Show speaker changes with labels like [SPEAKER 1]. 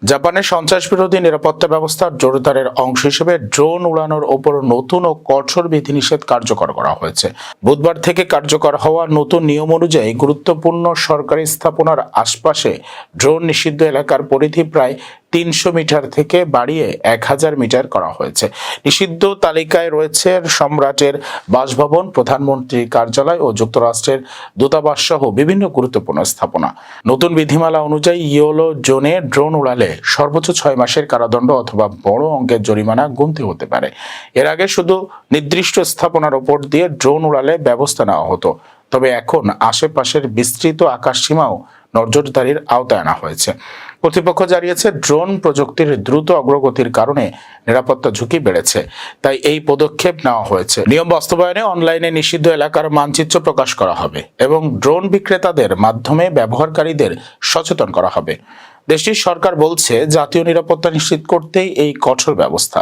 [SPEAKER 1] জাপানের সন্ত্রাস বিরোধী নিরাপত্তা ব্যবস্থার জোরদারের অংশ হিসেবে ড্রোন উড়ানোর ওপর নতুন ও কঠোর বিধিনিষেধ কার্যকর করা হয়েছে। বুধবার থেকে কার্যকর হওয়া নতুন নিয়ম অনুযায়ী গুরুত্বপূর্ণ সরকারি স্থাপনার আশপাশে ড্রোন নিষিদ্ধ এলাকার পরিধি প্রায় ৩০০ মিটার থেকে বাড়িয়ে ১০০০ মিটার করা হয়েছে। নিষিদ্ধ তালিকায় রয়েছে সম্রাটের বাসভবন, প্রধানমন্ত্রীর কার্যালয় ও যুক্তরাষ্ট্রের দূতাবাস সহ বিভিন্ন গুরুত্বপূর্ণ স্থাপনা। নতুন বিধিমালা অনুযায়ী ইয়েলো জোনে ড্রোন উড়ালে সর্বোচ্চ ৬ মাসের কারাদণ্ড অথবা বড় অঙ্কের জরিমানা গুনতে হতে পারে। এর আগে শুধু নির্দিষ্ট স্থাপনার ওপর দিয়ে ড্রোন উড়ালে ব্যবস্থা নেওয়া হতো, তবে এখন আশেপাশের বিস্তৃত আকাশসীমাও নজরদারির আওতায় আনা হয়েছে। কর্তৃপক্ষ জানিয়েছে, ড্রোন প্রযুক্তির দ্রুত অগ্রগতির কারণে নিরাপত্তা ঝুঁকি বেড়েছে, তাই এই পদক্ষেপ নেওয়া হয়েছে। নিয়ম বাস্তবায়নে অনলাইনে নিষিদ্ধ এলাকার মানচিত্র প্রকাশ করা হবে এবং ড্রোন বিক্রেতাদের মাধ্যমে ব্যবহারকারীদের সচেতন করা হবে। দেশটির সরকার বলছে, জাতীয় নিরাপত্তা নিশ্চিত করতেই এই কঠোর ব্যবস্থা।